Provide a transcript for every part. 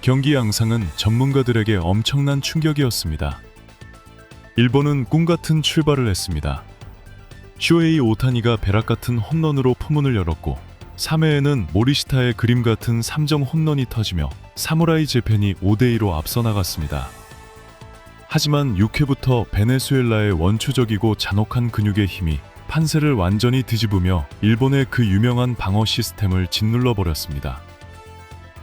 경기 양상은 전문가들에게 엄청난 충격이었습니다. 일본은 꿈같은 출발을 했습니다. 쇼헤이 오타니가 벼락같은 홈런으로 포문을 열었고 3회에는 모리시타의 그림 같은 3점 홈런이 터지며 사무라이 재팬이 5대2로 앞서 나갔습니다. 하지만 6회부터 베네수엘라의 원초적이고 잔혹한 근육의 힘이 판세를 완전히 뒤집으며 일본의 그 유명한 방어 시스템을 짓눌러 버렸습니다.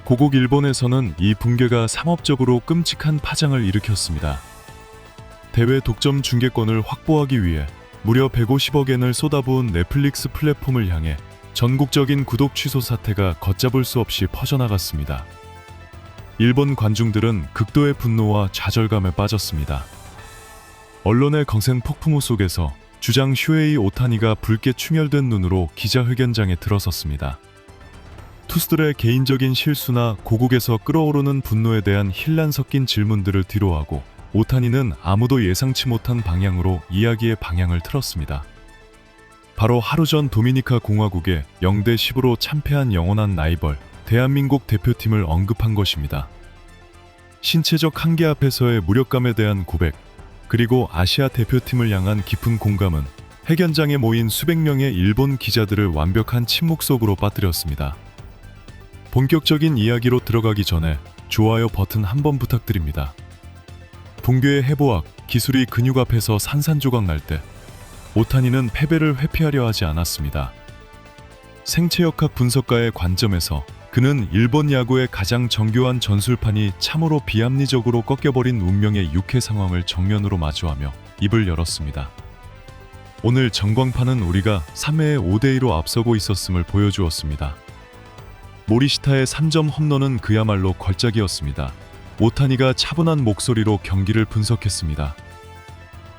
고국 일본에서는 이 붕괴가 상업적으로 끔찍한 파장을 일으켰습니다. 대회 독점 중계권을 확보하기 위해 무려 150억 엔을 쏟아부은 넷플릭스 플랫폼을 향해 전국적인 구독 취소 사태가 걷잡을 수 없이 퍼져나갔습니다. 일본 관중들은 극도의 분노와 좌절감에 빠졌습니다. 언론의 거센 폭풍우 속에서 주장 쇼헤이 오타니가 붉게 충혈된 눈으로 기자회견장에 들어섰습니다. 투수들의 개인적인 실수나 고국에서 끓어오르는 분노에 대한 혼란 섞인 질문들을 뒤로하고 오타니는 아무도 예상치 못한 방향으로 이야기의 방향을 틀었습니다. 바로 하루 전 도미니카 공화국에 0대10으로 참패한 영원한 라이벌 대한민국 대표팀을 언급한 것입니다. 신체적 한계 앞에서의 무력감에 대한 고백, 그리고 아시아 대표팀을 향한 깊은 공감은 회견장에 모인 수백 명의 일본 기자들을 완벽한 침묵 속으로 빠뜨렸습니다. 본격적인 이야기로 들어가기 전에 좋아요 버튼 한번 부탁드립니다. 붕괴의 해부학, 기술이 근육 앞에서 산산조각 날 때 오타니는 패배를 회피하려 하지 않았습니다. 생체역학 분석가의 관점에서 그는 일본 야구의 가장 정교한 전술판이 참으로 비합리적으로 꺾여버린 운명의 육회 상황을 정면으로 마주하며 입을 열었습니다. 오늘 전광판은 우리가 3회에 5대2로 앞서고 있었음을 보여주었습니다. 모리시타의 3점 홈런은 그야말로 걸작이었습니다. 오타니가 차분한 목소리로 경기를 분석했습니다.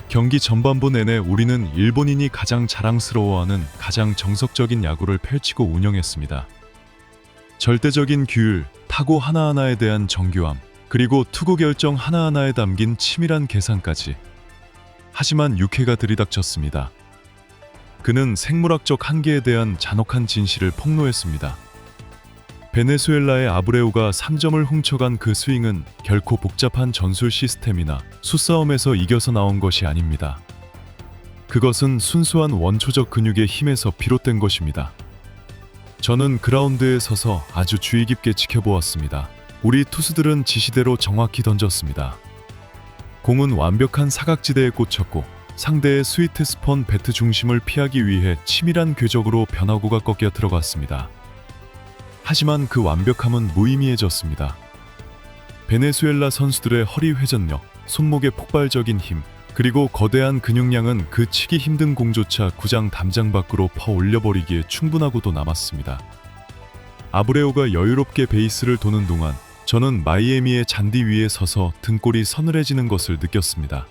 경기 전반부 내내 우리는 일본인이 가장 자랑스러워하는 가장 정석적인 야구를 펼치고 운영했습니다. 절대적인 규율, 타구 하나하나에 대한 정교함, 그리고 투구 결정 하나하나에 담긴 치밀한 계산까지. 하지만 6회가 들이닥쳤습니다. 그는 생물학적 한계에 대한 잔혹한 진실을 폭로했습니다. 베네수엘라의 아브레우가 3점을 훔쳐간 그 스윙은 결코 복잡한 전술 시스템이나 수싸움에서 이겨서 나온 것이 아닙니다. 그것은 순수한 원초적 근육의 힘에서 비롯된 것입니다. 저는 그라운드에 서서 아주 주의 깊게 지켜보았습니다. 우리 투수들은 지시대로 정확히 던졌습니다. 공은 완벽한 사각지대에 꽂혔고 상대의 스위트 스폰 배트 중심을 피하기 위해 치밀한 궤적으로 변화구가 꺾여 들어갔습니다. 하지만 그 완벽함은 무의미해졌습니다. 베네수엘라 선수들의 허리 회전력, 손목의 폭발적인 힘, 그리고 거대한 근육량은 그 치기 힘든 공조차 구장 담장 밖으로 퍼 올려버리기에 충분하고도 남았습니다. 아브레오가 여유롭게 베이스를 도는 동안 저는 마이애미의 잔디 위에 서서 등골이 서늘해지는 것을 느꼈습니다.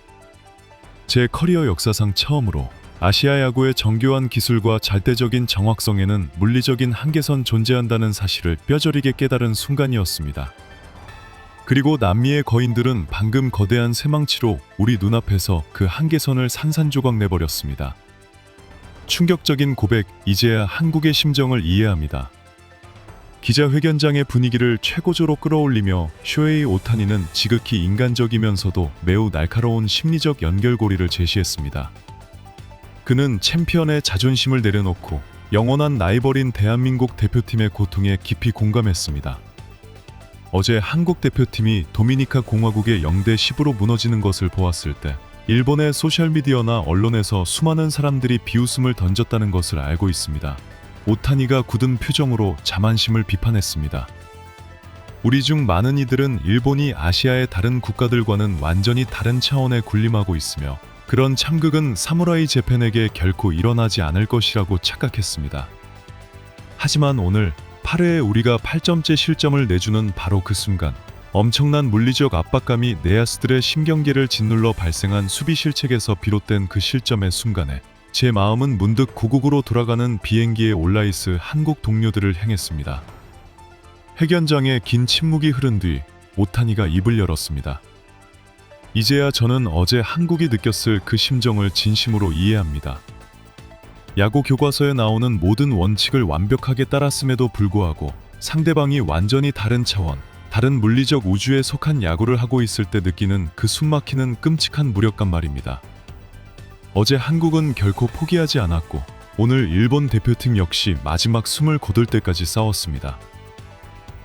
제 커리어 역사상 처음으로 아시아 야구의 정교한 기술과 절대적인 정확성에는 물리적인 한계선 존재한다는 사실을 뼈저리게 깨달은 순간이었습니다. 그리고 남미의 거인들은 방금 거대한 쇠망치로 우리 눈앞에서 그 한계선을 산산조각 내버렸습니다. 충격적인 고백, 이제야 한국의 심정을 이해합니다. 기자회견장의 분위기를 최고조로 끌어올리며 쇼헤이 오타니는 지극히 인간적이면서도 매우 날카로운 심리적 연결고리를 제시했습니다. 그는 챔피언의 자존심을 내려놓고 영원한 라이벌인 대한민국 대표팀의 고통에 깊이 공감했습니다. 어제 한국 대표팀이 도미니카 공화국의 0대10으로 무너지는 것을 보았을 때 일본의 소셜미디어나 언론에서 수많은 사람들이 비웃음을 던졌다는 것을 알고 있습니다. 오타니가 굳은 표정으로 자만심을 비판했습니다. 우리 중 많은 이들은 일본이 아시아의 다른 국가들과는 완전히 다른 차원에 군림하고 있으며 그런 참극은 사무라이 재팬에게 결코 일어나지 않을 것이라고 착각했습니다. 하지만 오늘 8회에 우리가 8점째 실점을 내주는 바로 그 순간 엄청난 물리적 압박감이 내야수들의 심경계를 짓눌러 발생한 수비 실책에서 비롯된 그 실점의 순간에 제 마음은 문득 고국으로 돌아가는 비행기에 올라있을 한국 동료들을 향했습니다. 회견장에 긴 침묵이 흐른 뒤 오타니가 입을 열었습니다. 이제야 저는 어제 한국이 느꼈을 그 심정을 진심으로 이해합니다. 야구 교과서에 나오는 모든 원칙을 완벽하게 따랐음에도 불구하고 상대방이 완전히 다른 차원, 다른 물리적 우주에 속한 야구를 하고 있을 때 느끼는 그 숨막히는 끔찍한 무력감 말입니다. 어제 한국은 결코 포기하지 않았고 오늘 일본 대표팀 역시 마지막 숨을 거둘 때까지 싸웠습니다.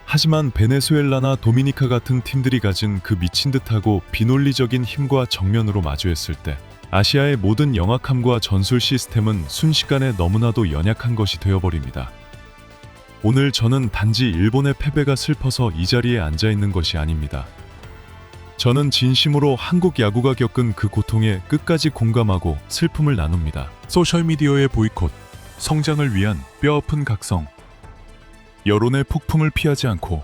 하지만 베네수엘라나 도미니카 같은 팀들이 가진 그 미친 듯하고 비논리적인 힘과 정면으로 마주했을 때 아시아의 모든 영악함과 전술 시스템은 순식간에 너무나도 연약한 것이 되어버립니다. 오늘 저는 단지 일본의 패배가 슬퍼서 이 자리에 앉아 있는 것이 아닙니다. 저는 진심으로 한국 야구가 겪은 그 고통에 끝까지 공감하고 슬픔을 나눕니다. 소셜미디어의 보이콧, 성장을 위한 뼈아픈 각성. 여론의 폭풍을 피하지 않고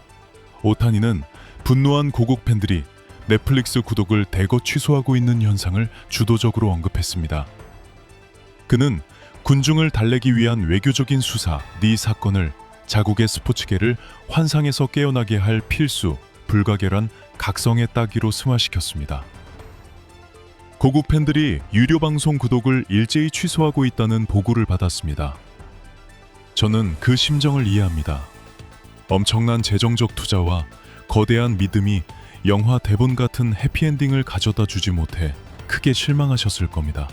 오타니는 분노한 고국 팬들이 넷플릭스 구독을 대거 취소하고 있는 현상을 주도적으로 언급했습니다. 그는 군중을 달래기 위한 외교적인 수사, 니 사건을 자국의 스포츠계를 환상에서 깨어나게 할 필수, 불가결한 각성의 따기로 승화시켰습니다. 고국 팬들이 유료 방송 구독을 일제히 취소하고 있다는 보고를 받았습니다. 저는 그 심정을 이해합니다. 엄청난 재정적 투자와 거대한 믿음이 영화 대본 같은 해피엔딩을 가져다 주지 못해 크게 실망하셨을 겁니다.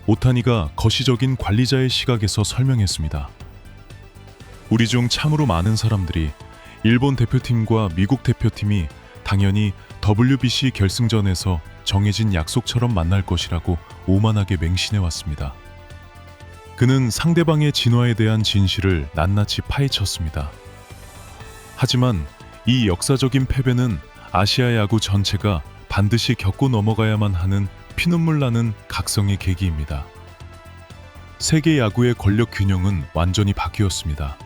오타니가 거시적인 관리자의 시각에서 설명했습니다. 우리 중 참으로 많은 사람들이 일본 대표팀과 미국 대표팀이 당연히 WBC 결승전에서 정해진 약속처럼 만날 것이라고 오만하게 맹신해왔습니다. 그는 상대방의 진화에 대한 진실을 낱낱이 파헤쳤습니다. 하지만 이 역사적인 패배는 아시아 야구 전체가 반드시 겪고 넘어가야만 하는 피눈물 나는 각성의 계기입니다. 세계 야구의 권력 균형은 완전히 바뀌었습니다.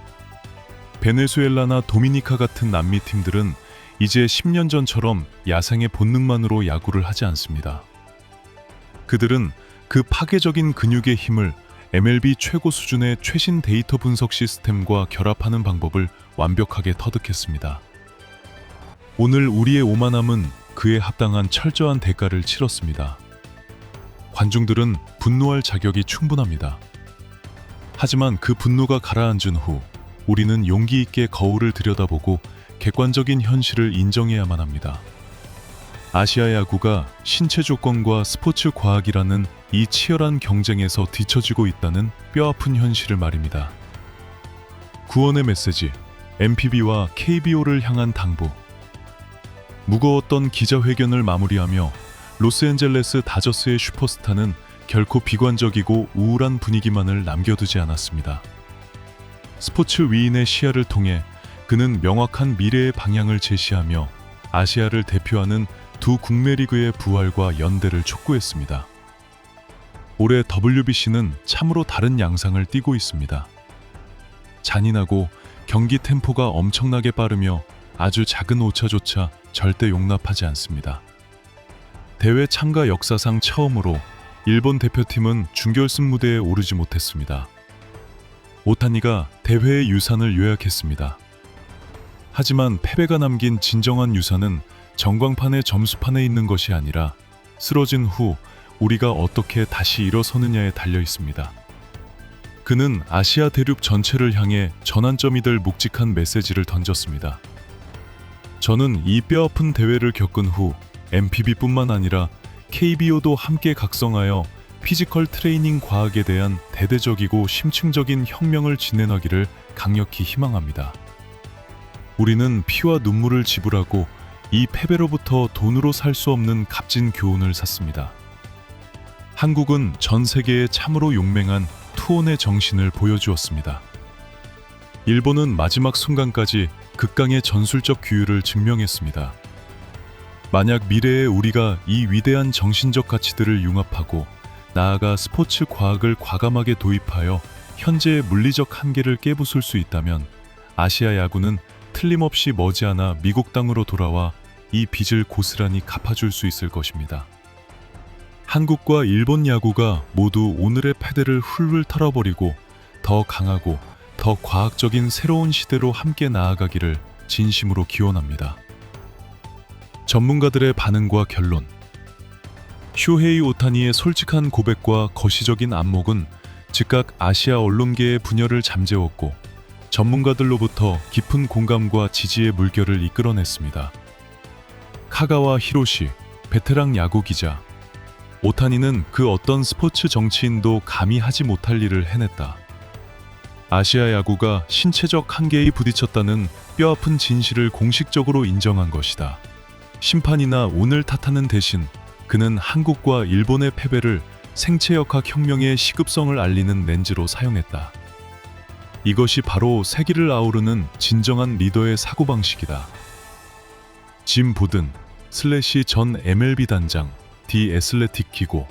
베네수엘라나 도미니카 같은 남미 팀들은 이제 10년 전처럼 야생의 본능만으로 야구를 하지 않습니다. 그들은 그 파괴적인 근육의 힘을 MLB 최고 수준의 최신 데이터 분석 시스템과 결합하는 방법을 완벽하게 터득했습니다. 오늘 우리의 오만함은 그에 합당한 철저한 대가를 치렀습니다. 관중들은 분노할 자격이 충분합니다. 하지만 그 분노가 가라앉은 후 우리는 용기 있게 거울을 들여다보고 객관적인 현실을 인정해야만 합니다. 아시아 야구가 신체 조건과 스포츠 과학이라는 이 치열한 경쟁에서 뒤처지고 있다는 뼈아픈 현실을 말입니다. 구원의 메시지, MPB와 KBO를 향한 당부. 무거웠던 기자회견을 마무리하며 로스앤젤레스 다저스의 슈퍼스타는 결코 비관적이고 우울한 분위기만을 남겨두지 않았습니다. 스포츠 위인의 시야를 통해 그는 명확한 미래의 방향을 제시하며 아시아를 대표하는 두 국내 리그의 부활과 연대를 촉구했습니다. 올해 WBC는 참으로 다른 양상을 띠고 있습니다. 잔인하고 경기 템포가 엄청나게 빠르며 아주 작은 오차조차 절대 용납하지 않습니다. 대회 참가 역사상 처음으로 일본 대표팀은 준결승 무대에 오르지 못했습니다. 오타니가 대회의 유산을 요약했습니다. 하지만 패배가 남긴 진정한 유산은 전광판의 점수판에 있는 것이 아니라 쓰러진 후 우리가 어떻게 다시 일어서느냐에 달려 있습니다. 그는 아시아 대륙 전체를 향해 전환점이 될 묵직한 메시지를 던졌습니다. 저는 이 뼈아픈 대회를 겪은 후 MPB뿐만 아니라 KBO도 함께 각성하여 피지컬 트레이닝 과학에 대한 대대적이고 심층적인 혁명을 진행하기를 강력히 희망합니다. 우리는 피와 눈물을 지불하고 이 패배로부터 돈으로 살 수 없는 값진 교훈을 샀습니다. 한국은 전 세계에 참으로 용맹한 투혼의 정신을 보여주었습니다. 일본은 마지막 순간까지 극강의 전술적 규율을 증명했습니다. 만약 미래에 우리가 이 위대한 정신적 가치들을 융합하고 나아가 스포츠 과학을 과감하게 도입하여 현재의 물리적 한계를 깨부술 수 있다면 아시아 야구는 틀림없이 머지않아 미국 땅으로 돌아와 이 빚을 고스란히 갚아줄 수 있을 것입니다. 한국과 일본 야구가 모두 오늘의 패대를 훌훌 털어버리고 더 강하고 더 과학적인 새로운 시대로 함께 나아가기를 진심으로 기원합니다. 전문가들의 반응과 결론. 쇼헤이 오타니의 솔직한 고백과 거시적인 안목은 즉각 아시아 언론계의 분열을 잠재웠고 전문가들로부터 깊은 공감과 지지의 물결을 이끌어냈습니다. 카가와 히로시, 베테랑 야구 기자, 오타니는 그 어떤 스포츠 정치인도 감히 하지 못할 일을 해냈다. 아시아 야구가 신체적 한계에 부딪혔다는 뼈아픈 진실을 공식적으로 인정한 것이다. 심판이나 운을 탓하는 대신 그는 한국과 일본의 패배를 생체역학 혁명의 시급성을 알리는 렌즈로 사용했다. 이것이 바로 세기를 아우르는 진정한 리더의 사고방식이다. 짐 보든 / 전 MLB 단장, 디 애슬레틱 기고